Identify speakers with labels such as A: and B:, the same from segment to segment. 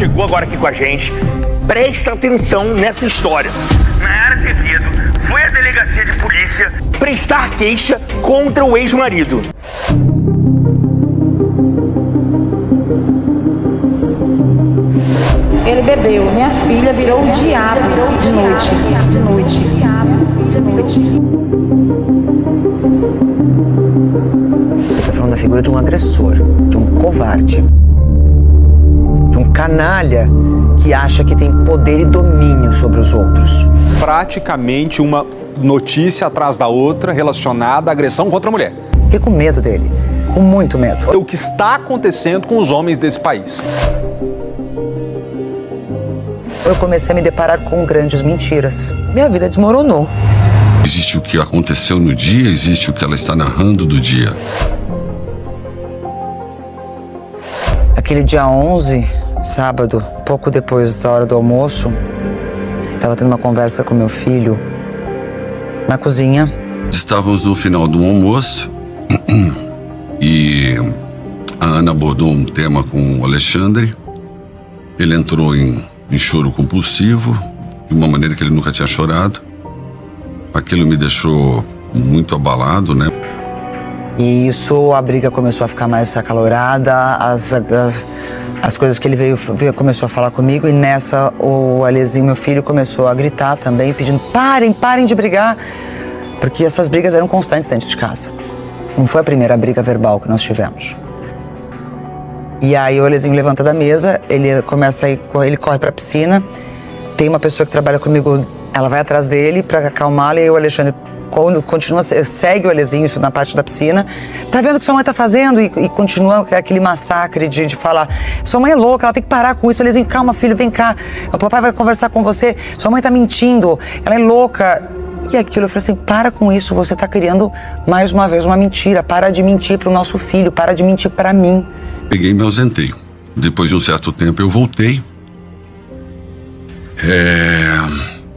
A: chegou agora aqui com a gente, presta atenção nessa história. Nayara Azevedo foi à delegacia de polícia prestar queixa contra o ex-marido.
B: Ele bebeu, minha filha virou o diabo de noite.
C: Eu tô falando da figura de um agressor, de um covarde, de um canalha que acha que tem poder e domínio sobre os outros.
D: Praticamente uma notícia atrás da outra relacionada à agressão contra a mulher.
C: Fiquei com medo dele, com muito medo.
D: O que está acontecendo com os homens desse país?
C: Eu comecei a me deparar com grandes mentiras. Minha vida desmoronou.
E: Existe o que aconteceu no dia, existe o que ela está narrando do dia.
C: Aquele dia 11, sábado, pouco depois da hora do almoço, estava tendo uma conversa com meu filho na cozinha.
E: Estávamos no final do almoço e a Ana abordou um tema com o Alexandre. Ele entrou em choro compulsivo, de uma maneira que ele nunca tinha chorado. Aquilo me deixou muito abalado, né?
C: E isso, a briga começou a ficar mais acalorada, as coisas que ele veio começou a falar comigo, e nessa o Alezinho, meu filho, começou a gritar também, pedindo parem de brigar, porque essas brigas eram constantes dentro de casa. Não foi a primeira briga verbal que nós tivemos. E aí o Alezinho levanta da mesa, ele corre pra piscina, tem uma pessoa que trabalha comigo, ela vai atrás dele pra acalmá-lo, e o Alexandre segue o Alezinho na parte da piscina. Tá vendo o que sua mãe tá fazendo? E continua aquele massacre de falar, sua mãe é louca, ela tem que parar com isso. Alezinho, calma filho, vem cá, o papai vai conversar com você, sua mãe tá mentindo, ela é louca. E aquilo, eu falei assim, para com isso, você tá criando mais uma vez uma mentira, para de mentir pro nosso filho, para de mentir pra mim.
E: Peguei e me ausentei. Depois de um certo tempo eu voltei.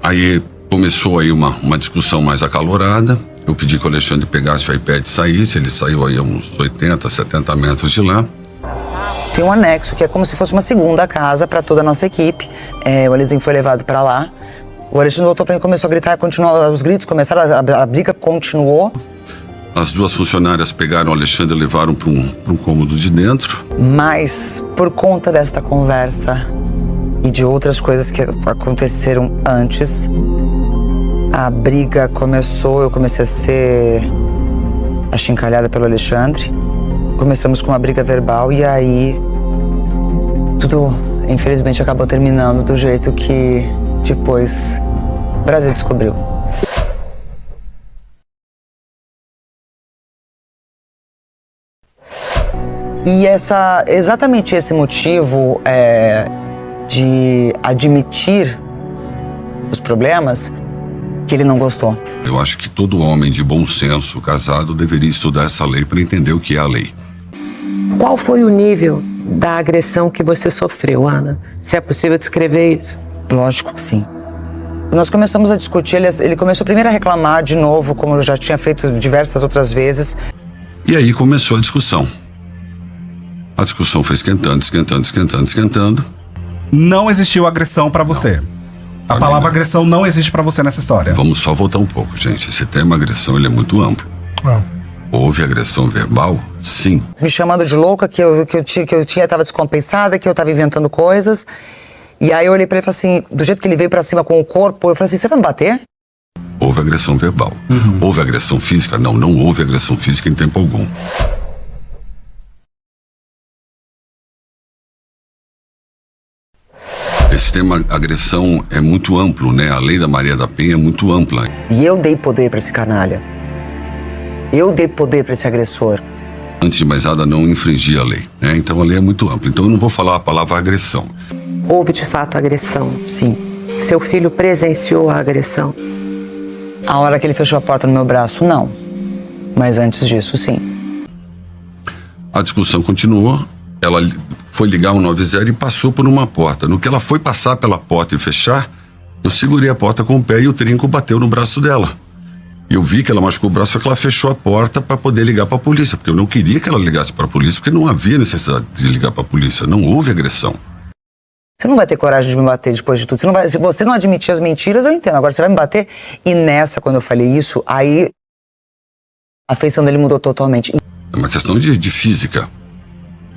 E: Aí começou aí uma discussão mais acalorada. Eu pedi que o Alexandre pegasse o iPad e saísse. Ele saiu aí a uns 80, 70 metros de lá.
C: Tem um anexo que é como se fosse uma segunda casa para toda a nossa equipe. O Alezinho foi levado para lá. O Alexandre voltou para mim, começou a gritar, os gritos começaram, a briga continuou.
E: As duas funcionárias pegaram o Alexandre e levaram para um cômodo de dentro.
C: Mas por conta desta conversa e de outras coisas que aconteceram antes, a briga começou, eu comecei a ser achincalhada pelo Alexandre. Começamos com uma briga verbal e aí tudo, infelizmente, acabou terminando do jeito que depois o Brasil descobriu. E exatamente esse motivo de admitir os problemas que ele não gostou.
E: Eu acho que todo homem de bom senso, casado, deveria estudar essa lei para entender o que é a lei.
F: Qual foi o nível da agressão que você sofreu, Ana? Se é possível descrever isso?
C: Lógico que sim. Nós começamos a discutir, ele começou primeiro a reclamar de novo, como eu já tinha feito diversas outras vezes.
E: E aí começou a discussão. A discussão foi esquentando.
G: Não existiu agressão pra você. A palavra agressão não existe pra você nessa história.
E: Vamos só voltar um pouco, gente. Esse tema agressão, ele é muito amplo. Houve agressão verbal? Sim.
C: Me chamando de louca, que eu estava descompensada, que eu estava inventando coisas. E aí eu olhei pra ele e falei assim, do jeito que ele veio pra cima com o corpo, eu falei assim, você vai me bater?
E: Houve agressão verbal. Houve agressão física? Não houve agressão física em tempo algum. Esse tema agressão é muito amplo, né? A lei da Maria da Penha é muito ampla.
C: E eu dei poder pra esse canalha. Eu dei poder pra esse agressor.
E: Antes de mais nada, não infringir a lei, né? Então a lei é muito ampla. Então eu não vou falar a palavra agressão.
F: Houve de fato agressão?
C: Sim.
F: Seu filho presenciou a agressão?
C: A hora que ele fechou a porta no meu braço, não. Mas antes disso, sim.
E: A discussão continuou. Ela foi ligar o 90 e passou por uma porta. No que ela foi passar pela porta e fechar, eu segurei a porta com o pé e o trinco bateu no braço dela. Eu vi que ela machucou o braço, só que ela fechou a porta para poder ligar para a polícia, porque eu não queria que ela ligasse para a polícia, porque não havia necessidade de ligar para a polícia, não houve agressão.
C: Você não vai ter coragem de me bater depois de tudo. Se você não admitir as mentiras, eu entendo. Agora você vai me bater. E nessa, quando eu falei isso, aí a feição dele mudou totalmente.
E: É uma questão de física.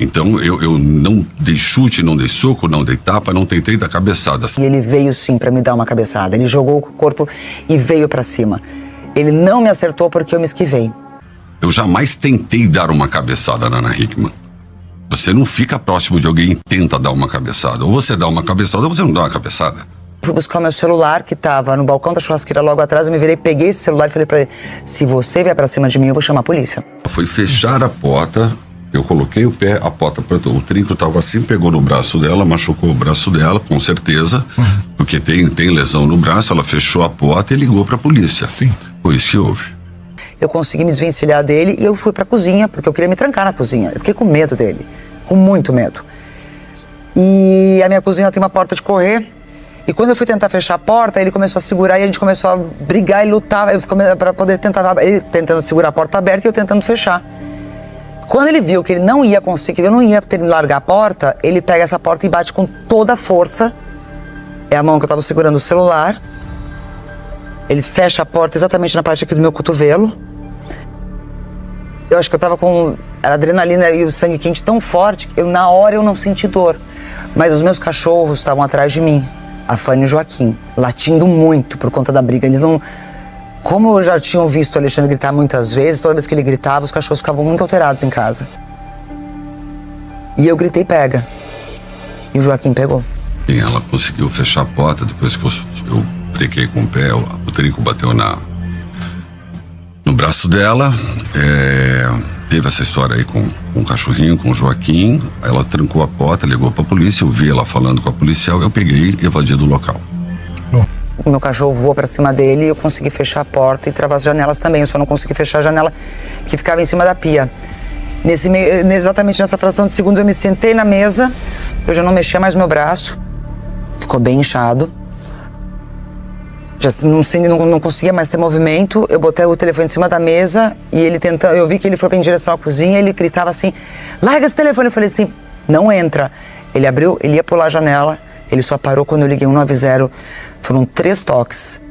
E: Então eu não dei chute, não dei soco, não dei tapa, não tentei dar cabeçada.
C: E ele veio sim pra me dar uma cabeçada. Ele jogou o corpo e veio pra cima. Ele não me acertou porque eu me esquivei.
E: Eu jamais tentei dar uma cabeçada na Ana Hickman. Você não fica próximo de alguém e tenta dar uma cabeçada. Ou você dá uma cabeçada ou você não dá uma cabeçada.
C: Fui buscar o meu celular, que tava no balcão da churrasqueira logo atrás. Eu me virei, peguei esse celular e falei pra ele: se você vier pra cima de mim, eu vou chamar a polícia.
E: Foi fechar a porta, eu coloquei o pé, a porta apertou. O trinco tava assim, pegou no braço dela, machucou o braço dela, com certeza. Porque tem lesão no braço, ela fechou a porta e ligou pra polícia.
G: Sim.
E: Foi isso que houve.
C: Eu consegui me desvencilhar dele e eu fui pra cozinha, porque eu queria me trancar na cozinha. Eu fiquei com medo dele, com muito medo. E a minha cozinha tem uma porta de correr. E quando eu fui tentar fechar a porta, ele começou a segurar e a gente começou a brigar e lutar. Eu fiquei pra poder tentar, ele tentando segurar a porta aberta e eu tentando fechar. Quando ele viu que ele não ia conseguir, eu não ia ter me largar a porta, ele pega essa porta e bate com toda a força. É a mão que eu tava segurando o celular. Ele fecha a porta exatamente na parte aqui do meu cotovelo. Eu acho que eu tava com a adrenalina e o sangue quente tão forte que na hora eu não senti dor. Mas os meus cachorros estavam atrás de mim, a Fanny e o Joaquim, latindo muito por conta da briga. Eles não... Como eu já tinham visto o Alexandre gritar muitas vezes, toda vez que ele gritava, os cachorros ficavam muito alterados em casa. E eu gritei, pega. E o Joaquim pegou.
E: E ela conseguiu fechar a porta depois que eu brequei com o pé, o trinco bateu no braço dela. Teve essa história aí com o cachorrinho, com o Joaquim. Ela trancou a porta, ligou pra polícia, eu vi ela falando com a policial, eu peguei e evadi do local.
C: O meu cachorro voou pra cima dele e eu consegui fechar a porta e travar as janelas também. Eu só não consegui fechar a janela que ficava em cima da pia. Exatamente nessa fração de segundos eu me sentei na mesa, eu já não mexia mais meu braço, ficou bem inchado. Já não conseguia mais ter movimento. Eu botei o telefone em cima da mesa e ele tentando. Eu vi que ele foi em direção à cozinha. Ele gritava assim: larga esse telefone. Eu falei assim: não entra. Ele abriu, ele ia pular a janela. Ele só parou quando eu liguei 190. Foram 3 toques.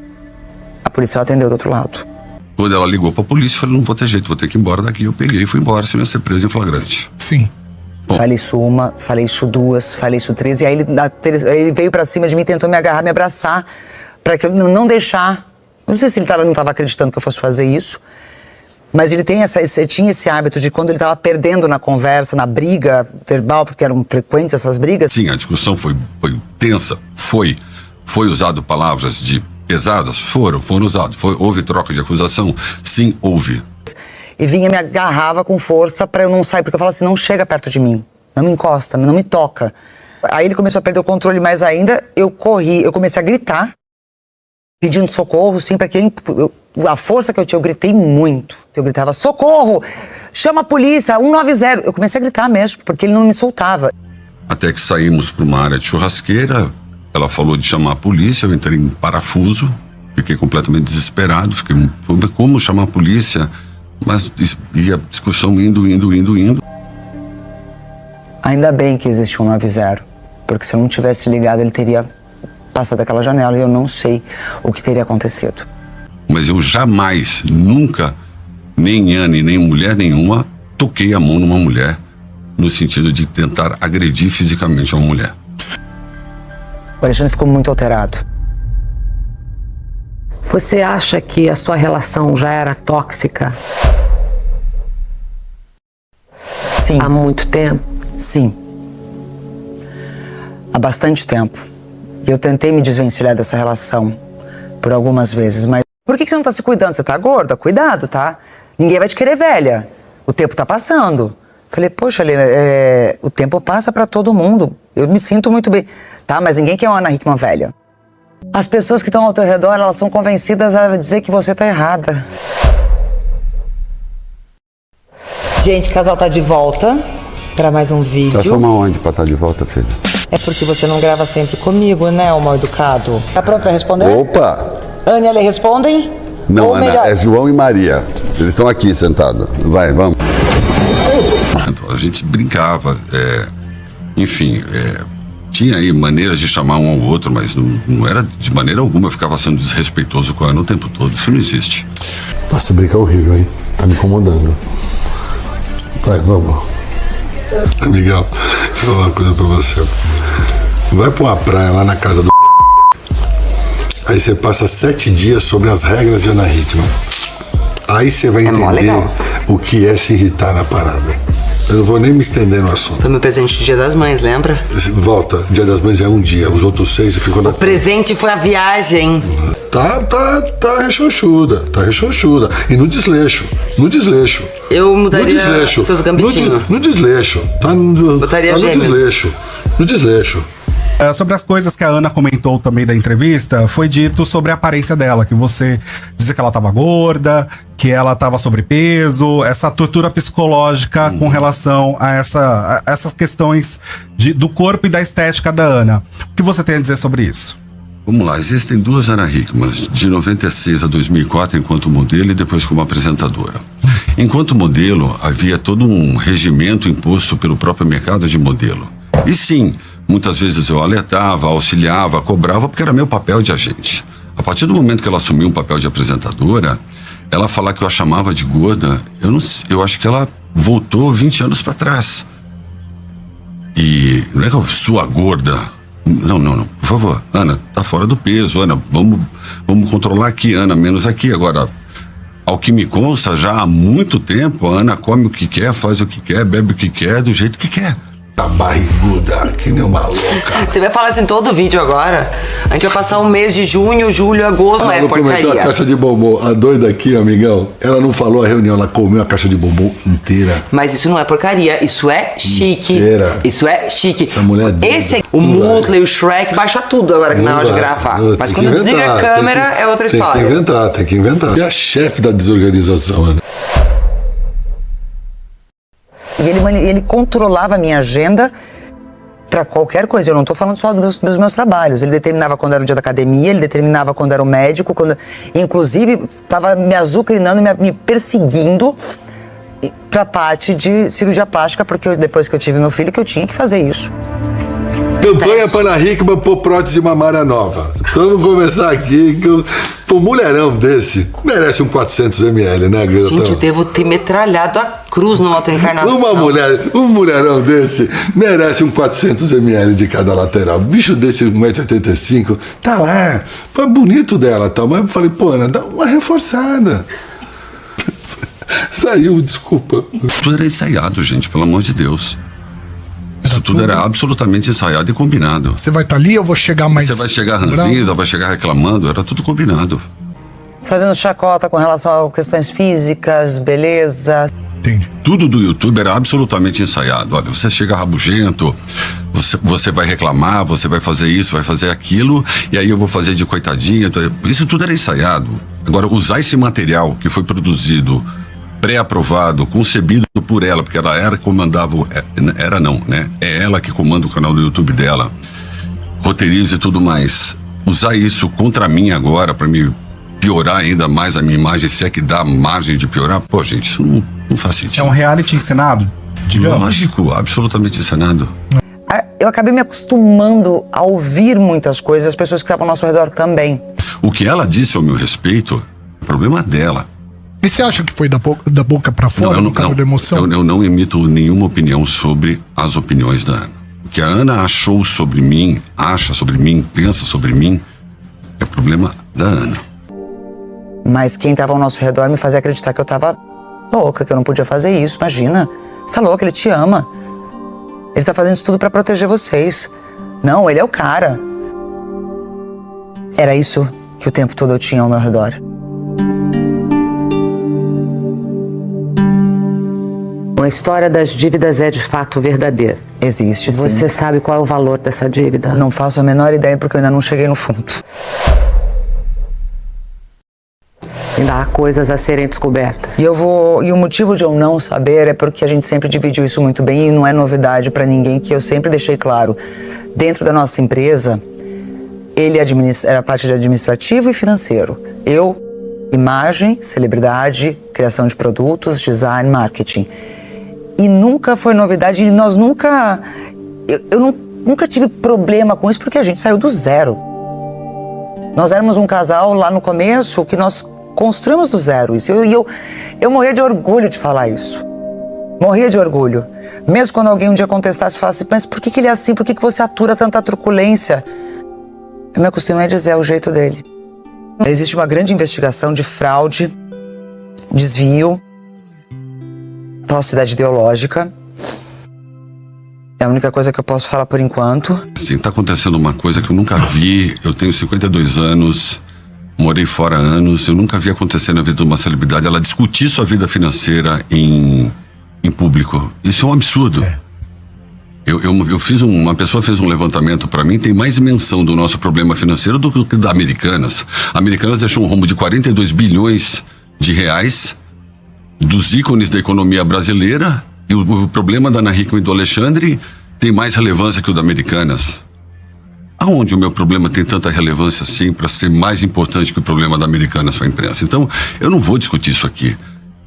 C: A policial atendeu do outro lado.
E: Quando ela ligou pra polícia, eu falei: não vou ter jeito, vou ter que ir embora daqui. Eu peguei e fui embora, senão ia ser preso em flagrante.
G: Sim.
E: Bom.
C: Falei isso 1, falei isso 2, falei isso 3. E aí ele veio pra cima de mim, tentou me agarrar, me abraçar, pra que eu não deixar. Não sei se ele não estava acreditando que eu fosse fazer isso, mas ele tinha esse hábito de quando ele estava perdendo na conversa, na briga verbal, porque eram frequentes essas brigas.
E: Sim, a discussão foi tensa, foi usado palavras pesadas, foram usadas, houve troca de acusação, sim, houve.
C: E vinha, me agarrava com força pra eu não sair, porque eu falava assim: não chega perto de mim, não me encosta, não me toca. Aí ele começou a perder o controle mais ainda, eu corri, eu comecei a gritar, pedindo socorro, sim, pra quem... A força que eu tinha, eu gritei muito. Eu gritava: socorro, chama a polícia, 190. Eu comecei a gritar mesmo, porque ele não me soltava.
E: Até que saímos para uma área de churrasqueira, ela falou de chamar a polícia, eu entrei em parafuso, fiquei completamente desesperado, como chamar a polícia? Mas e a discussão indo.
C: Ainda bem que existe 190, porque se eu não tivesse ligado, ele teria passado daquela janela e eu não sei o que teria acontecido.
E: Mas eu jamais, nunca, nem Anne, nem mulher nenhuma, toquei a mão numa mulher no sentido de tentar agredir fisicamente uma mulher.
C: O Alexandre ficou muito alterado.
F: Você acha que a sua relação já era tóxica?
C: Sim.
F: Há muito tempo?
C: Sim. Há bastante tempo. E eu tentei me desvencilhar dessa relação por algumas vezes, mas... Por que você não tá se cuidando? Você tá gorda? Cuidado, tá? Ninguém vai te querer velha. O tempo tá passando. Falei: poxa, Helena, o tempo passa pra todo mundo. Eu me sinto muito bem. Tá, mas ninguém quer uma Ana Hickman velha. As pessoas que estão ao teu redor, elas são convencidas a dizer que você tá errada. Gente, o casal tá de volta pra mais um vídeo.
E: Tá somando onde pra estar de volta, filha?
C: É porque você não grava sempre comigo, né, o mal educado? Tá pronto pra responder?
H: Opa!
C: Ana e Ale respondem?
H: Não,
C: Ou
H: Ana,
C: melhor...
H: é João e Maria. Eles estão aqui sentados. Vai, vamos.
E: A gente brincava, enfim, Tinha aí maneiras de chamar um ao outro, mas não era de maneira alguma. Eu ficava sendo desrespeitoso com a Ana o tempo todo. Isso não existe.
H: Nossa, brincar horrível, hein? Tá me incomodando. Vai, vamos. Miguel, vou falar uma coisa pra você. Vai pra uma praia lá na casa do... Aí você passa 7 dias sobre as regras de Ana Hickman. Aí você vai entender o que é se irritar na parada. Eu não vou nem me estender no assunto.
C: Foi meu presente de Dia das Mães, lembra?
H: Volta, Dia das Mães é um dia, os outros 6 ficam na...
C: O presente foi a viagem.
H: Tá rechonchuda. E no desleixo.
C: Eu mudaria
H: no desleixo.
C: seus gambitinhos.
H: No desleixo.
C: Botaria gêmeos.
H: No desleixo.
G: Sobre as coisas que a Ana comentou também da entrevista, foi dito sobre a aparência dela, que você dizia que ela estava gorda, que ela estava sobrepeso, essa tortura psicológica com relação a essas questões do corpo e da estética da Ana. O que você tem a dizer sobre isso?
E: Vamos lá, existem 2 Ana Hickmans, de 96 a 2004 enquanto modelo e depois como apresentadora. Enquanto modelo, havia todo um regimento imposto pelo próprio mercado de modelo. E sim, muitas vezes eu alertava, auxiliava, cobrava, porque era meu papel de agente. A partir do momento que ela assumiu um papel de apresentadora, ela falar que eu a chamava de gorda, eu acho que ela voltou 20 anos para trás. E não é que eu sou a gorda. Não, por favor, Ana, tá fora do peso, Ana, vamos controlar aqui, Ana, menos aqui. Agora, ao que me consta, já há muito tempo, a Ana come o que quer, faz o que quer, bebe o que quer, do jeito que quer.
H: Tá barriguda, que nem uma louca.
C: Você vai falar assim todo vídeo agora? A gente vai passar um mês de junho, julho, agosto. Não é porcaria.
H: A caixa de bombom, a doida aqui, amigão, ela não falou a reunião, ela comeu a caixa de bombom inteira.
C: Mas isso não é porcaria, isso é chique.
H: Inteira.
C: Isso é chique.
H: Essa mulher é doida.
C: Esse aqui, o Mutley, o Shrek, baixa tudo agora que na hora de gravar. Mas quando desliga a câmera é outra história.
H: Tem que inventar. E a chefe da desorganização, Ana?
C: E ele controlava a minha agenda para qualquer coisa. Eu não estou falando só dos meus trabalhos. Ele determinava quando era o dia da academia, ele determinava quando era o médico, inclusive estava me azucrinando, me perseguindo para a parte de cirurgia plástica, porque depois que eu tive meu filho, que eu tinha que fazer isso.
H: Campanha para a Hickman por prótese mamária nova. Então vamos começar aqui. Um mulherão desse merece um 400 ml, né, Greta?
C: Gente, eu devo ter metralhado a cruz numa outra encarnação.
H: Um mulherão desse merece um 400 ml de cada lateral. Bicho desse 1,85 m, tá lá. Foi bonito dela, tá? Mas eu falei, pô, Ana, dá uma reforçada. Saiu, desculpa.
E: Tudo era ensaiado, gente, pelo amor de Deus. Isso tudo era absolutamente ensaiado e combinado.
I: Você vai estar ali, eu vou chegar mais...
E: Você vai chegar ranzinza, vai chegar reclamando, era tudo combinado.
C: Fazendo chacota com relação a questões físicas, beleza.
I: Entendi.
E: Tudo do YouTube era absolutamente ensaiado. Olha, você chega rabugento, você vai reclamar, você vai fazer isso, vai fazer aquilo, e aí eu vou fazer de coitadinha. Isso tudo era ensaiado. Agora, usar esse material que foi produzido, pré-aprovado, concebido por ela, porque ela era que comandava, é ela que comanda o canal do YouTube dela, roteiriza e tudo mais. Usar isso contra mim agora, pra me piorar ainda mais a minha imagem, se é que dá margem de piorar, pô, gente, isso não faz sentido.
G: É um reality encenado, digamos?
E: Lógico, absolutamente encenado.
C: Eu acabei me acostumando a ouvir muitas coisas, as pessoas que estavam ao nosso redor também.
E: O que ela disse ao meu respeito, é problema dela.
I: E você acha que foi da boca pra fora, no caso da emoção?
E: Eu não emito nenhuma opinião sobre as opiniões da Ana. O que a Ana achou sobre mim, acha sobre mim, pensa sobre mim, é problema da Ana.
C: Mas quem estava ao nosso redor me fazia acreditar que eu estava louca, que eu não podia fazer isso. Imagina, você tá louca, ele te ama. Ele tá fazendo isso tudo pra proteger vocês. Não, ele é o cara. Era isso que o tempo todo eu tinha ao meu redor.
F: A história das dívidas é de fato verdadeira.
C: Existe, sim.
F: Você sabe qual é o valor dessa dívida?
C: Não faço a menor ideia porque eu ainda não cheguei no fundo.
F: Ainda há coisas a serem descobertas.
C: E o motivo de eu não saber é porque a gente sempre dividiu isso muito bem e não é novidade para ninguém, que eu sempre deixei claro. Dentro da nossa empresa, ele era a parte de administrativo e financeiro. Eu, imagem, celebridade, criação de produtos, design, marketing. E nunca foi novidade, e nós nunca... Eu nunca tive problema com isso porque a gente saiu do zero. Nós éramos um casal lá no começo que nós construímos do zero isso. Eu morria de orgulho de falar isso. Morria de orgulho. Mesmo quando alguém um dia contestasse e falasse, mas por que ele é assim? Por que você atura tanta truculência? Eu me acostumei a dizer, é o jeito dele. Existe uma grande investigação de fraude, desvio, falsidade ideológica. É a única coisa que eu posso falar por enquanto.
E: Sim, tá acontecendo uma coisa que eu nunca vi. Eu tenho 52 anos, morei fora há anos. Eu nunca vi acontecer na vida de uma celebridade ela discutir sua vida financeira em público. Isso é um absurdo. Eu fiz uma pessoa fez um levantamento para mim, tem mais menção do nosso problema financeiro do que da Americanas. A Americanas deixou um rombo de 42 bilhões de reais dos ícones da economia brasileira, e o problema da Ana Hickman e do Alexandre tem mais relevância que o da Americanas. Aonde o meu problema tem tanta relevância assim para ser mais importante que o problema da Americanas para a imprensa? Então, eu não vou discutir isso aqui.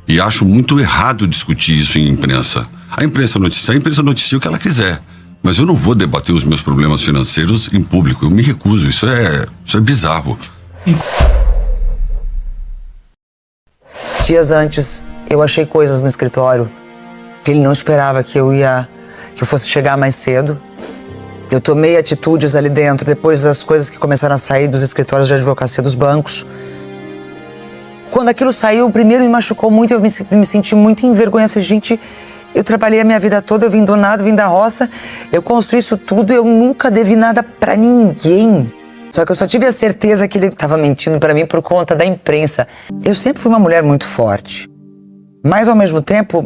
E: E acho muito errado discutir isso em imprensa. A imprensa noticia o que ela quiser. Mas eu não vou debater os meus problemas financeiros em público. Eu me recuso. Isso é bizarro.
C: Dias antes, eu achei coisas no escritório que ele não esperava que eu fosse chegar mais cedo. Eu tomei atitudes ali dentro, depois das coisas que começaram a sair dos escritórios de advocacia dos bancos. Quando aquilo saiu, primeiro me machucou muito, eu me senti muito envergonhada. Falei, gente, eu trabalhei a minha vida toda, eu vim do nada, vim da roça, eu construí isso tudo, eu nunca devi nada pra ninguém. Só que eu só tive a certeza que ele estava mentindo pra mim por conta da imprensa. Eu sempre fui uma mulher muito forte, mas ao mesmo tempo,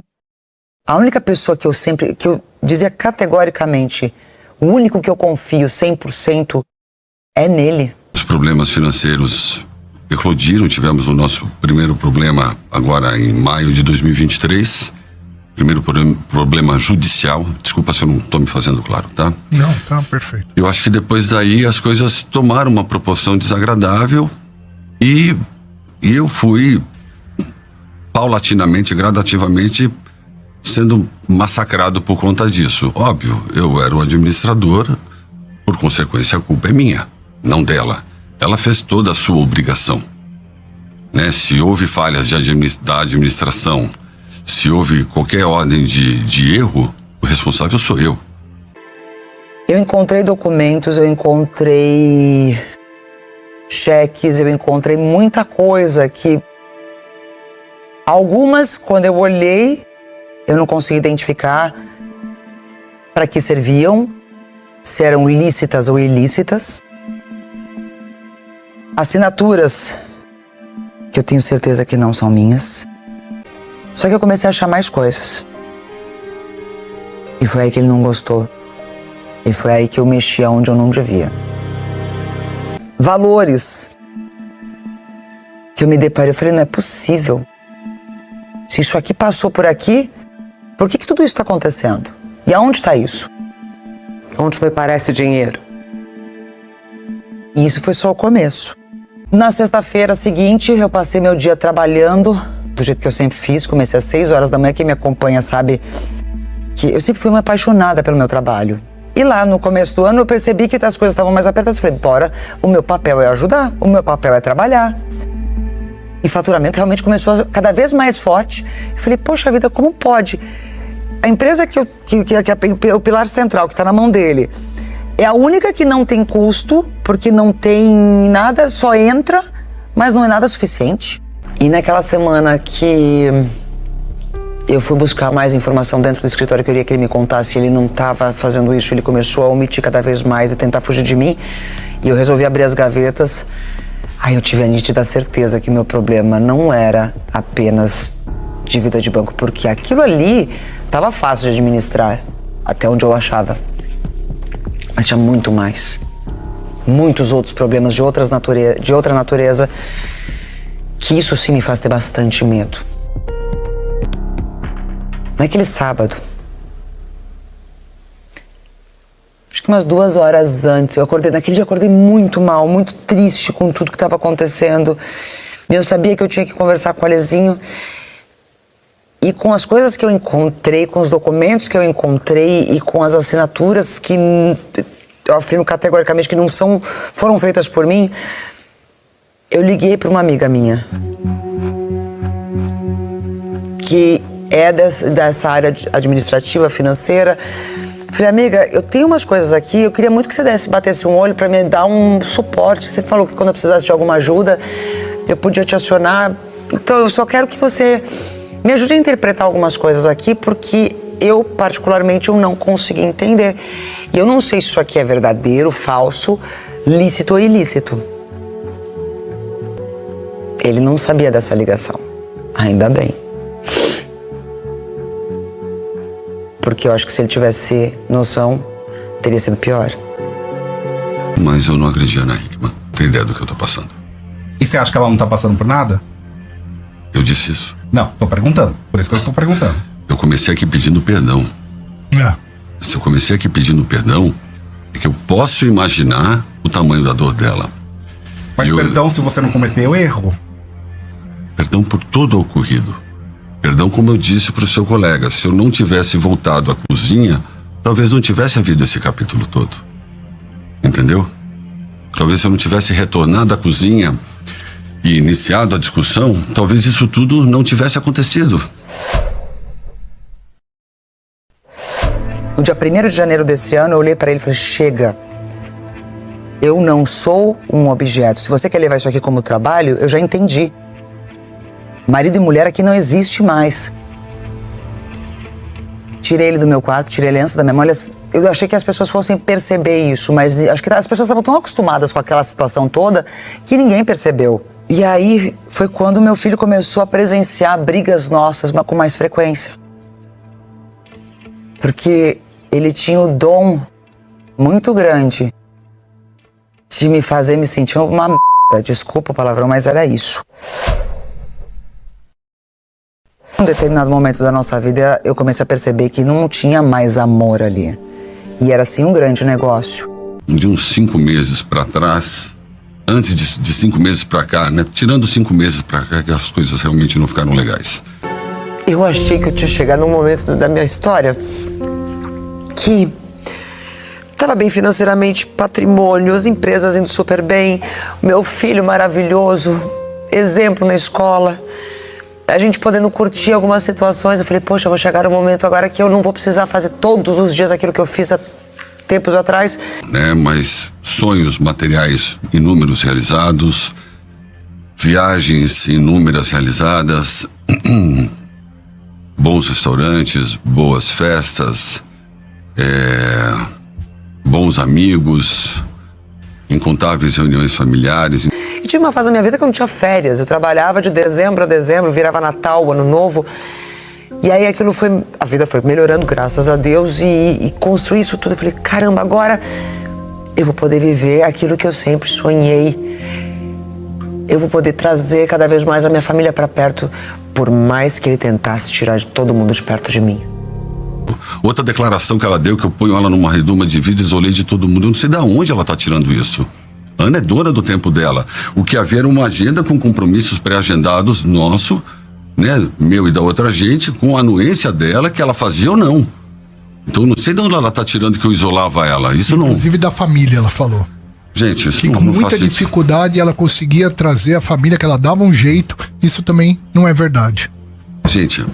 C: a única pessoa que eu dizia categoricamente, o único que eu confio 100% é nele.
E: Os problemas financeiros eclodiram, tivemos o nosso primeiro problema agora em maio de 2023, primeiro problema judicial, desculpa se eu não estou me fazendo claro, tá?
I: Não, tá perfeito.
E: Eu acho que depois daí as coisas tomaram uma proporção desagradável e eu fui paulatinamente, gradativamente sendo massacrado por conta disso. Óbvio, eu era o administrador, por consequência a culpa é minha, não dela. Ela fez toda a sua obrigação, né? Se houve falhas da administração, se houve qualquer ordem de erro, o responsável sou eu.
C: Eu encontrei documentos, eu encontrei cheques, eu encontrei muita coisa que algumas, quando eu olhei, eu não consegui identificar para que serviam, se eram lícitas ou ilícitas. Assinaturas que eu tenho certeza que não são minhas. Só que eu comecei a achar mais coisas. E foi aí que ele não gostou. E foi aí que eu mexi onde eu não devia. Valores que eu me deparei, eu falei, não é possível. Se isso aqui passou por aqui, por que tudo isso está acontecendo? E aonde está isso?
F: Onde foi parar esse dinheiro?
C: E isso foi só o começo. Na sexta-feira seguinte, eu passei meu dia trabalhando, do jeito que eu sempre fiz. Comecei às 6 horas da manhã. Quem me acompanha sabe que eu sempre fui uma apaixonada pelo meu trabalho. E lá no começo do ano eu percebi que as coisas estavam mais apertadas. Falei, bora, o meu papel é ajudar, o meu papel é trabalhar. E faturamento realmente começou a cada vez mais forte. Eu falei, poxa vida, como pode? A empresa que é o pilar central, que está na mão dele, é a única que não tem custo, porque não tem nada, só entra, mas não é nada suficiente. E naquela semana que eu fui buscar mais informação dentro do escritório, que eu queria que ele me contasse, ele não estava fazendo isso, ele começou a omitir cada vez mais e tentar fugir de mim, e eu resolvi abrir as gavetas. Aí eu tive a nítida certeza que meu problema não era apenas dívida de banco, porque aquilo ali estava fácil de administrar, até onde eu achava. Mas tinha muito mais. Muitos outros problemas de outra natureza, que isso sim me faz ter bastante medo. Naquele sábado, acho que umas 2 horas antes, naquele dia eu acordei muito mal, muito triste com tudo que estava acontecendo. Eu sabia que eu tinha que conversar com o Alezinho. E com as coisas que eu encontrei, com os documentos que eu encontrei e com as assinaturas que eu afirmo categoricamente que não foram feitas por mim. Eu liguei para uma amiga minha que é dessa área administrativa, financeira. Falei, amiga, eu tenho umas coisas aqui, eu queria muito que você batesse um olho para me dar um suporte. Você falou que quando eu precisasse de alguma ajuda, eu podia te acionar. Então eu só quero que você me ajude a interpretar algumas coisas aqui, porque eu, particularmente, eu não consegui entender. E eu não sei se isso aqui é verdadeiro, falso, lícito ou ilícito. Ele não sabia dessa ligação. Ainda bem. Porque eu acho que se ele tivesse noção, teria sido pior.
E: Mas eu não acredito na Hickman. Tem ideia do que eu tô passando.
G: E você acha que ela não tá passando por nada?
E: Eu disse isso.
G: Não, tô perguntando. Por isso que eu estou perguntando.
E: Eu comecei aqui pedindo perdão. Se eu comecei aqui pedindo perdão, é que eu posso imaginar o tamanho da dor dela.
G: Mas perdão se você não cometeu erro?
E: Perdão por todo o ocorrido. Perdão, como eu disse pro seu colega, se eu não tivesse voltado à cozinha, talvez não tivesse havido esse capítulo todo. Entendeu? Talvez se eu não tivesse retornado à cozinha e iniciado a discussão, talvez isso tudo não tivesse acontecido.
C: No dia 1º de janeiro desse ano, eu olhei para ele e falei, chega. Eu não sou um objeto. Se você quer levar isso aqui como trabalho, eu já entendi. Marido e mulher aqui não existe mais. Tirei ele do meu quarto, tirei a aliança da minha mão. Eu achei que as pessoas fossem perceber isso, mas acho que as pessoas estavam tão acostumadas com aquela situação toda que ninguém percebeu. E aí foi quando meu filho começou a presenciar brigas nossas, mas com mais frequência. Porque ele tinha o dom muito grande de me fazer me sentir uma merda. Desculpa o palavrão, mas era isso. Em um determinado momento da nossa vida, eu comecei a perceber que não tinha mais amor ali. E era, assim, um grande negócio.
E: De uns 5 meses pra trás, antes de 5 meses pra cá, né? Tirando 5 meses pra cá, que as coisas realmente não ficaram legais.
C: Eu achei que eu tinha chegado num momento da minha história que estava bem financeiramente, patrimônio, as empresas indo super bem, meu filho maravilhoso, exemplo na escola. A gente podendo curtir algumas situações, eu falei, poxa, eu vou chegar no momento agora que eu não vou precisar fazer todos os dias aquilo que eu fiz há tempos atrás.
E: Mas sonhos materiais inúmeros realizados, viagens inúmeras realizadas, bons restaurantes, boas festas, bons amigos, incontáveis reuniões familiares.
C: E tinha uma fase da minha vida que eu não tinha férias. Eu trabalhava de dezembro a dezembro, virava Natal, Ano Novo. E aí a vida foi melhorando, graças a Deus, e construí isso tudo. Eu falei, caramba, agora eu vou poder viver aquilo que eu sempre sonhei. Eu vou poder trazer cada vez mais a minha família para perto, por mais que ele tentasse tirar todo mundo de perto de mim.
E: Outra declaração que ela deu, que eu ponho ela numa redoma de vídeo, isolei de todo mundo. Eu não sei de onde ela tá tirando isso. Ana é dona do tempo dela. O que havia era uma agenda com compromissos pré-agendados nosso, né, meu e da outra gente, com a anuência dela, que ela fazia ou não. Então não sei de onde ela tá tirando que eu isolava ela. Isso não.
I: Inclusive da família, ela falou.
E: Gente, isso
I: que
E: não,
I: com
E: não
I: muita
E: faz
I: dificuldade ela conseguia trazer a família, que ela dava um jeito. Isso também não é verdade.
E: Gente,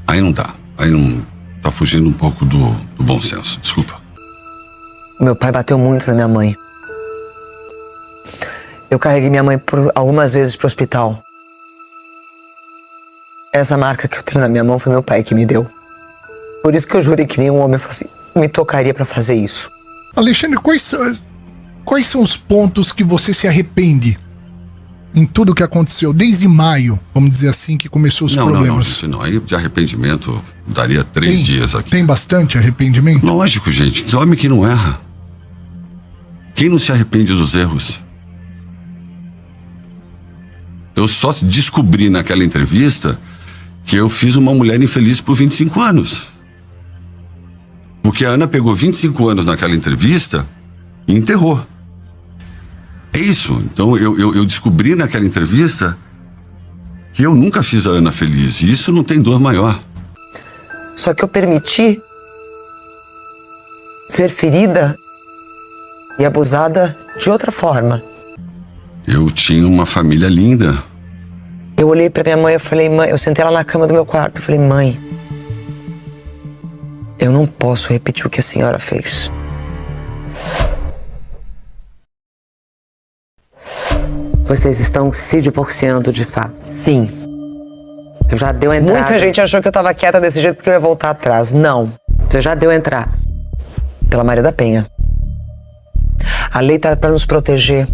E: aí não dá. Aí não tá fugindo um pouco do bom senso. Desculpa.
C: Meu pai bateu muito na minha mãe. Eu carreguei minha mãe algumas vezes pro hospital. Essa marca que eu tenho na minha mão foi meu pai que me deu. Por isso que eu jurei que nenhum homem me tocaria pra fazer isso.
I: Alexandre, quais são os pontos que você se arrepende em tudo que aconteceu? Desde maio, vamos dizer assim, que começou os problemas.
E: Não. Aí de arrependimento daria 3 dias aqui.
I: Tem bastante arrependimento?
E: Lógico, gente. Que homem que não erra? Quem não se arrepende dos erros? Eu só descobri naquela entrevista que eu fiz uma mulher infeliz por 25 anos. Porque a Ana pegou 25 anos naquela entrevista e enterrou. É isso. Então eu descobri naquela entrevista que eu nunca fiz a Ana feliz. E isso não tem dor maior.
C: Só que eu permiti ser ferida e abusada de outra forma.
E: Eu tinha uma família linda.
C: Eu olhei pra minha mãe e falei, mãe, eu sentei lá na cama do meu quarto e falei, mãe, eu não posso repetir o que a senhora fez.
F: Vocês estão se divorciando de fato?
C: Sim.
F: Você já deu entrada?
C: Muita gente achou que eu tava quieta desse jeito porque eu ia voltar atrás. Não.
F: Você já deu entrada?
C: Pela Maria da Penha. A lei tá para nos proteger.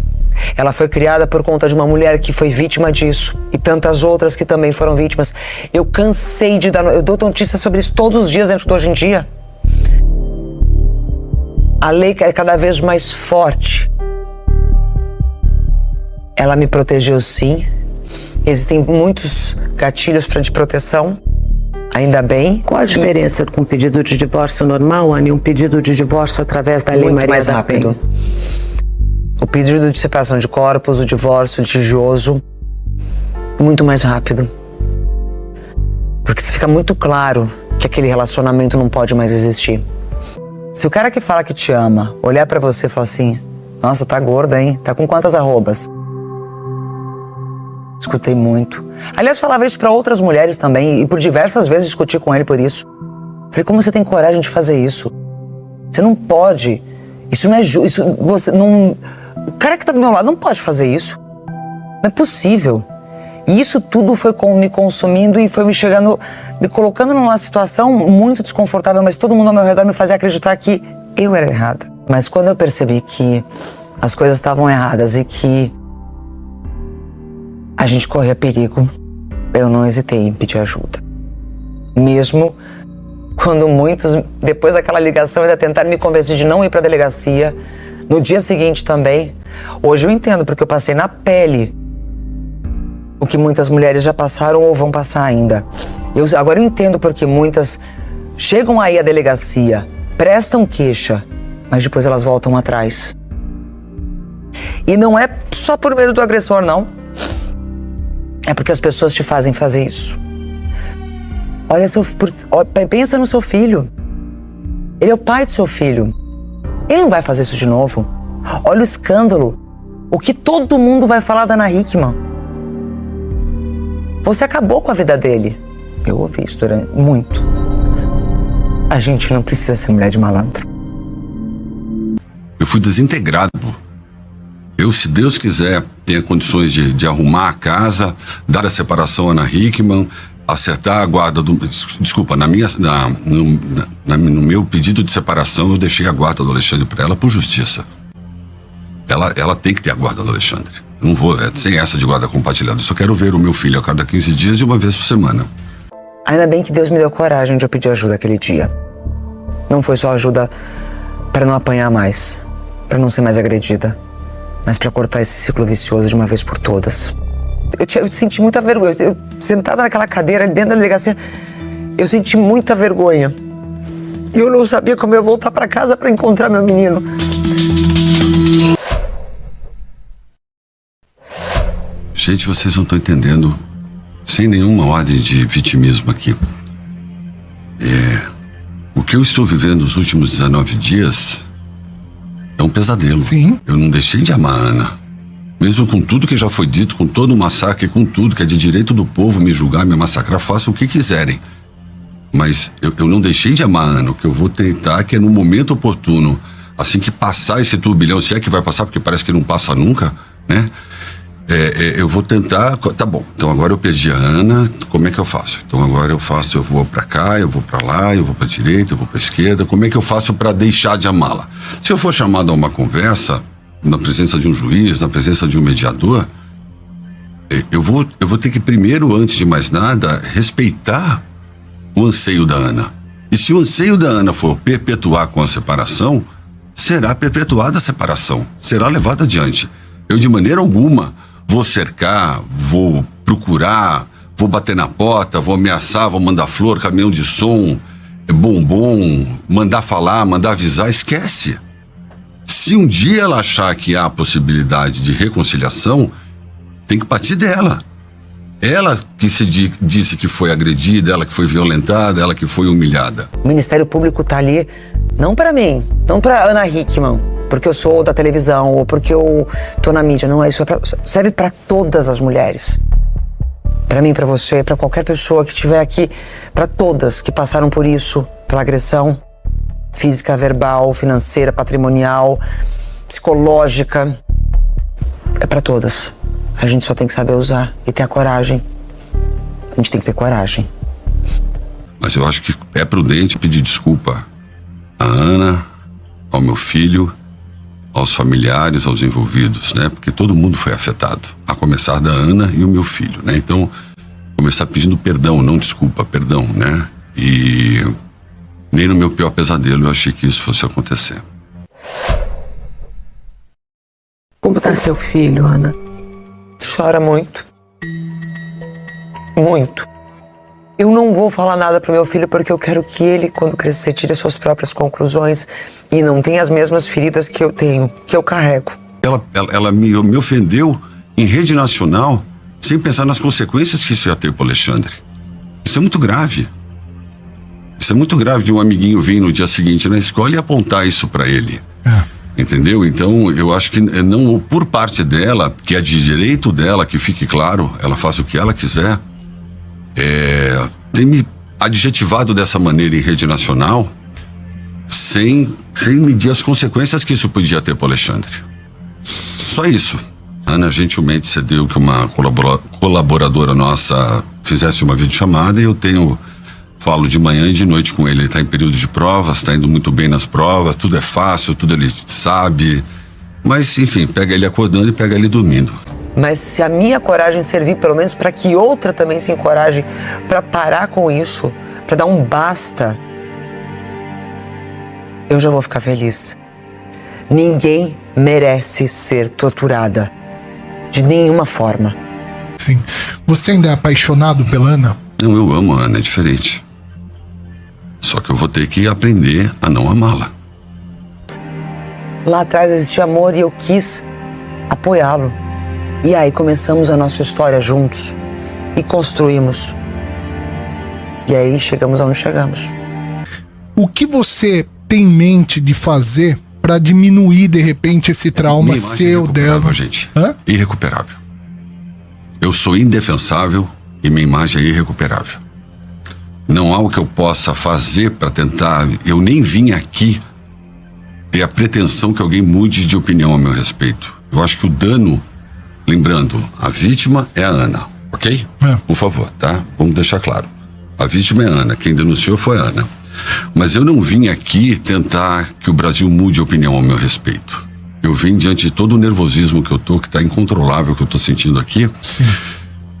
C: Ela foi criada por conta de uma mulher que foi vítima disso e tantas outras que também foram vítimas. Eu cansei de dar... Eu dou notícias sobre isso todos os dias dentro do Hoje em Dia. A lei é cada vez mais forte. Ela me protegeu, sim. Existem muitos gatilhos de proteção. Ainda bem.
F: Qual a diferença com um pedido de divórcio normal, Ana, e um pedido de divórcio através da Lei Maria
C: mais
F: da
C: rápido.
F: Penha?
C: O pedido de separação de corpos, o divórcio litigioso, muito mais rápido. Porque fica muito claro que aquele relacionamento não pode mais existir. Se o cara que fala que te ama olhar pra você e falar assim, nossa, tá gorda, hein? Tá com quantas arrobas? Escutei muito. Aliás, falava isso pra outras mulheres também e por diversas vezes discuti com ele por isso. Falei, como você tem coragem de fazer isso? Você não pode. Isso não é justo. Você não... O cara que tá do meu lado não pode fazer isso. Não é possível. E isso tudo foi me consumindo e foi me colocando numa situação muito desconfortável, mas todo mundo ao meu redor me fazia acreditar que eu era errada. Mas quando eu percebi que as coisas estavam erradas e que a gente corria perigo, eu não hesitei em pedir ajuda. Mesmo quando muitos, depois daquela ligação, ainda tentaram me convencer de não ir pra delegacia. No dia seguinte também. Hoje eu entendo, porque eu passei na pele o que muitas mulheres já passaram ou vão passar ainda. Agora eu entendo porque muitas chegam aí à delegacia, prestam queixa, mas depois elas voltam atrás. E não é só por medo do agressor, não. É porque as pessoas te fazem fazer isso. Pensa no seu filho. Ele é o pai do seu filho. Ele não vai fazer isso de novo. Olha o escândalo. O que todo mundo vai falar da Ana Hickman. Você acabou com a vida dele. Eu ouvi isso muito. A gente não precisa ser mulher de malandro.
E: Eu fui desintegrado. Eu, se Deus quiser, tenha condições de arrumar a casa, dar a separação à Ana Hickman, acertar a guarda do... Desculpa, no meu pedido de separação, eu deixei a guarda do Alexandre para ela por justiça. Ela tem que ter a guarda do Alexandre. Não vou, sem essa de guarda compartilhada. Eu só quero ver o meu filho a cada 15 dias e uma vez por semana.
C: Ainda bem que Deus me deu coragem de eu pedir ajuda aquele dia. Não foi só ajuda para não apanhar mais, para não ser mais agredida, mas para cortar esse ciclo vicioso de uma vez por todas. Eu senti muita vergonha. Eu sentada naquela cadeira dentro da delegacia, eu senti muita vergonha. E eu não sabia como eu ia voltar para casa para encontrar meu menino.
E: Gente, vocês não estão entendendo, sem nenhuma ordem de vitimismo aqui. O que eu estou vivendo nos últimos 19 dias é um pesadelo.
I: Sim.
E: Eu não deixei de amar a Ana. Mesmo com tudo que já foi dito, com todo o massacre, com tudo que é de direito do povo me julgar, me massacrar, façam o que quiserem. Mas eu não deixei de amar a Ana. O que eu vou tentar é que no momento oportuno, assim que passar esse turbilhão, se é que vai passar, porque parece que não passa nunca, né? Eu vou tentar... Tá bom, então agora eu perdi a Ana, como é que eu faço? Então agora eu vou pra cá, eu vou pra lá, eu vou pra direita, eu vou pra esquerda. Como é que eu faço pra deixar de amá-la? Se eu for chamado a uma conversa, na presença de um juiz, na presença de um mediador, eu vou ter que primeiro, antes de mais nada, respeitar o anseio da Ana. E se o anseio da Ana for perpetuar com a separação, será perpetuada a separação, será levada adiante. Eu, de maneira alguma, vou cercar, vou procurar, vou bater na porta, vou ameaçar, vou mandar flor, caminhão de som, bombom, mandar falar, mandar avisar, esquece. Se um dia ela achar que há a possibilidade de reconciliação, tem que partir dela. Ela que disse que foi agredida, ela que foi violentada, ela que foi humilhada.
C: O Ministério Público tá ali, não pra mim, não pra Ana Hickman, porque eu sou da televisão ou porque eu tô na mídia. Não, isso serve pra todas as mulheres. Pra mim, pra você, pra qualquer pessoa que estiver aqui, pra todas que passaram por isso, pela agressão física, verbal, financeira, patrimonial, psicológica. É pra todas. A gente só tem que saber usar e ter a coragem. A gente tem que ter coragem.
E: Mas eu acho que é prudente pedir desculpa à Ana, ao meu filho, aos familiares, aos envolvidos, né? Porque todo mundo foi afetado, a começar da Ana e o meu filho, né? Então, começar pedindo perdão, não desculpa, perdão, né? E nem no meu pior pesadelo eu achei que isso fosse acontecer.
F: Como tá seu filho, Ana?
C: Chora muito. Muito. Eu não vou falar nada pro meu filho porque eu quero que ele, quando crescer, tire suas próprias conclusões e não tenha as mesmas feridas que eu tenho, que eu carrego.
E: Ela me ofendeu em rede nacional sem pensar nas consequências que isso ia ter pro Alexandre. Isso é muito grave. Isso é muito grave de um amiguinho vir no dia seguinte na escola e apontar isso pra ele. Entendeu? Então, eu acho que não por parte dela, que é de direito dela, que fique claro, ela faz o que ela quiser, tem me adjetivado dessa maneira em rede nacional, sem medir as consequências que isso podia ter pro Alexandre. Só isso. A Ana gentilmente cedeu que uma colaboradora nossa fizesse uma videochamada e eu falo de manhã e de noite com ele. Ele tá em período de provas, tá indo muito bem nas provas, tudo é fácil, tudo ele sabe. Mas, enfim, pega ele acordando e pega ele dormindo.
C: Mas se a minha coragem servir pelo menos para que outra também se encoraje para parar com isso, para dar um basta, eu já vou ficar feliz. Ninguém merece ser torturada. De nenhuma forma.
I: Sim. Você ainda é apaixonado pela Ana?
E: Não, eu amo a Ana, é diferente. Só que eu vou ter que aprender a não amá-la.
C: Lá atrás existia amor e eu quis apoiá-lo. E aí começamos a nossa história juntos e construímos. E aí chegamos aonde chegamos.
I: O que você tem em mente de fazer para diminuir de repente esse trauma seu dela?
E: Gente. Irrecuperável. Eu sou indefensável e minha imagem é irrecuperável. Não há o que eu possa fazer para tentar. Eu nem vim aqui ter a pretensão que alguém mude de opinião a meu respeito. Eu acho que o dano, lembrando, a vítima é a Ana, ok? Por favor, tá? Vamos deixar claro. A vítima é a Ana, quem denunciou foi a Ana. Mas eu não vim aqui tentar que o Brasil mude a opinião ao meu respeito. Eu vim diante de todo o nervosismo que eu tô, que tá incontrolável, que eu tô sentindo aqui.
I: Sim.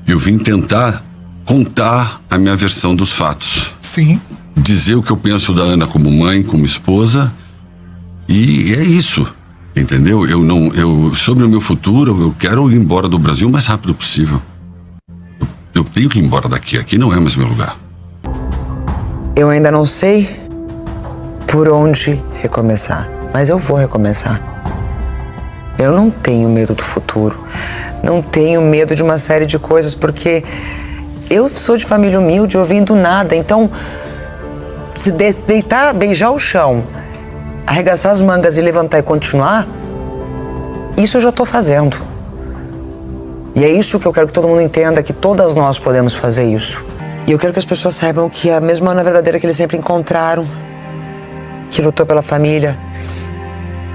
E: Eu vim tentar contar a minha versão dos fatos.
I: Sim.
E: Dizer o que eu penso da Ana como mãe, como esposa. E é isso. Entendeu? Sobre o meu futuro, eu quero ir embora do Brasil o mais rápido possível. Eu tenho que ir embora daqui. Aqui não é mais meu lugar.
C: Eu ainda não sei por onde recomeçar, mas eu vou recomeçar. Eu não tenho medo do futuro. Não tenho medo de uma série de coisas, porque eu sou de família humilde, ouvindo nada. Então, se deitar, beijar o chão, arregaçar as mangas e levantar e continuar, isso eu já estou fazendo. E é isso que eu quero que todo mundo entenda, que todas nós podemos fazer isso. E eu quero que as pessoas saibam que a mesma Ana verdadeira que eles sempre encontraram, que lutou pela família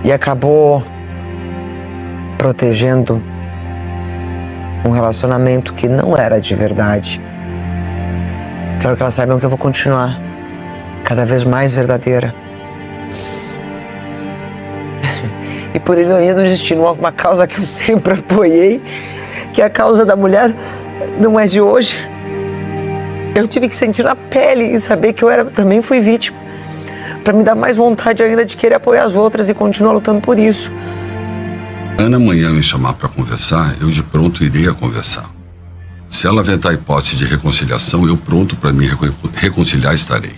C: e acabou protegendo um relacionamento que não era de verdade. Quero que elas saibam que eu vou continuar cada vez mais verdadeira. E por ironia do destino, uma causa que eu sempre apoiei, que é a causa da mulher, não é de hoje. Eu tive que sentir na pele e saber que eu também fui vítima, para me dar mais vontade ainda de querer apoiar as outras e continuar lutando por isso.
E: Ana amanhã me chamar para conversar, eu de pronto irei a conversar. Se ela aventar a hipótese de reconciliação, eu pronto para me reconciliar estarei.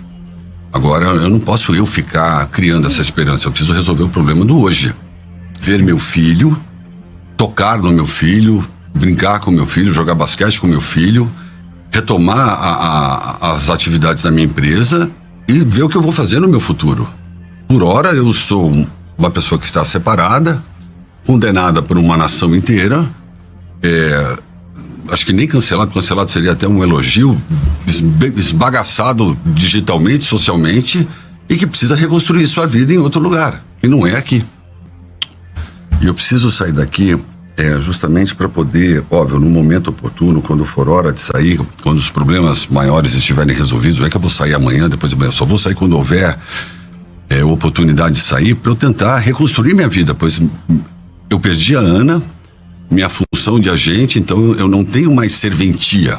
E: Agora, eu não posso ficar criando essa esperança, eu preciso resolver o problema do hoje. Ver meu filho, tocar no meu filho, brincar com meu filho, jogar basquete com meu filho, retomar as atividades da minha empresa e ver o que eu vou fazer no meu futuro. Por hora, eu sou uma pessoa que está separada, condenada por uma nação inteira, acho que nem cancelado seria até um elogio, esbagaçado digitalmente, socialmente, e que precisa reconstruir sua vida em outro lugar, que não é aqui. E eu preciso sair daqui justamente para poder, óbvio, no momento oportuno, quando for hora de sair, quando os problemas maiores estiverem resolvidos, não é que eu vou sair amanhã, depois de amanhã, eu só vou sair quando houver oportunidade de sair, para eu tentar reconstruir minha vida, pois eu perdi a Ana, minha função de agente, então eu não tenho mais serventia,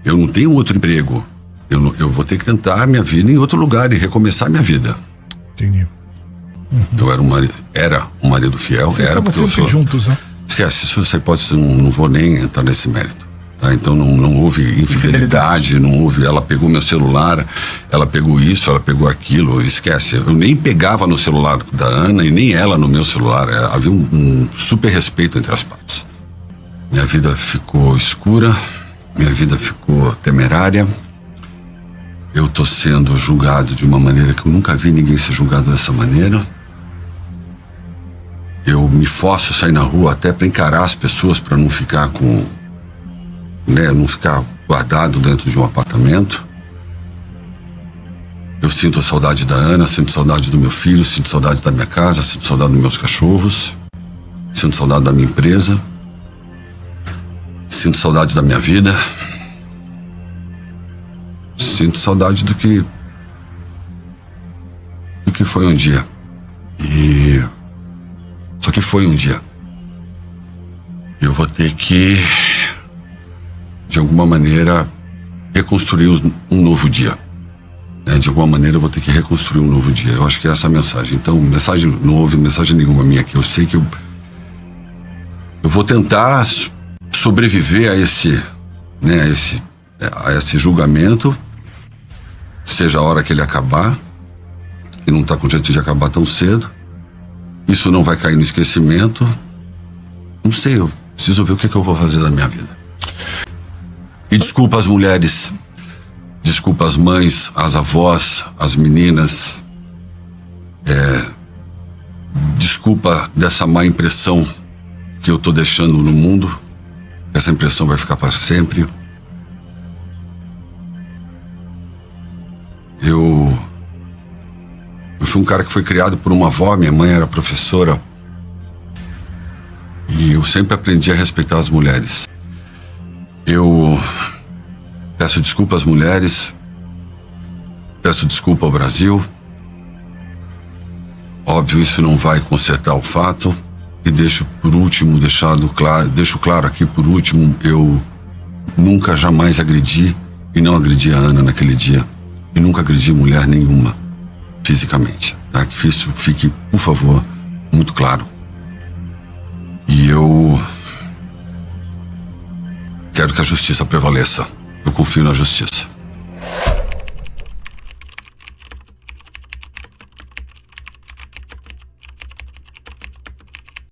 E: eu não tenho outro emprego, eu vou ter que tentar a minha vida em outro lugar e recomeçar a minha vida.
I: Entendi.
E: Eu era um marido fiel.
I: Vocês estavam sempre juntos, né?
E: Esquece, isso você pode, não vou nem entrar nesse mérito. Tá? Então não houve infidelidade, não houve, ela pegou meu celular, ela pegou isso, ela pegou aquilo, esquece. Eu nem pegava no celular da Ana e nem ela no meu celular. Havia um super respeito entre as partes. Minha vida ficou escura, minha vida ficou temerária. Eu tô sendo julgado de uma maneira que eu nunca vi ninguém ser julgado dessa maneira. Eu me forço a sair na rua até para encarar as pessoas, para não ficar não ficar guardado dentro de um apartamento. Eu sinto a saudade da Ana, sinto saudade do meu filho, sinto saudade da minha casa, sinto saudade dos meus cachorros, sinto saudade da minha empresa, sinto saudade da minha vida. Sinto saudade do que foi um dia. Só que foi um dia. Eu vou ter que, de alguma maneira, reconstruir um novo dia. De alguma maneira eu vou ter que reconstruir um novo dia. Eu acho que é essa a mensagem. Então, não houve mensagem nenhuma minha aqui. Eu sei que eu vou tentar sobreviver a esse julgamento, seja a hora que ele acabar, e não está com jeito de acabar tão cedo. Isso não vai cair no esquecimento. Não sei, eu preciso ver o que eu vou fazer da minha vida. E desculpa as mulheres, desculpa as mães, as avós, as meninas. Desculpa dessa má impressão que eu tô deixando no mundo. Essa impressão vai ficar para sempre. Eu fui um cara que foi criado por uma avó, minha mãe era professora. E eu sempre aprendi a respeitar as mulheres. Eu peço desculpa às mulheres, peço desculpa ao Brasil. Óbvio, isso não vai consertar o fato. E deixo claro aqui por último, eu nunca jamais agredi e não agredi a Ana naquele dia. E nunca agredi mulher nenhuma, fisicamente, tá? Que isso fique, por favor, muito claro. E eu quero que a justiça prevaleça. Eu confio na justiça.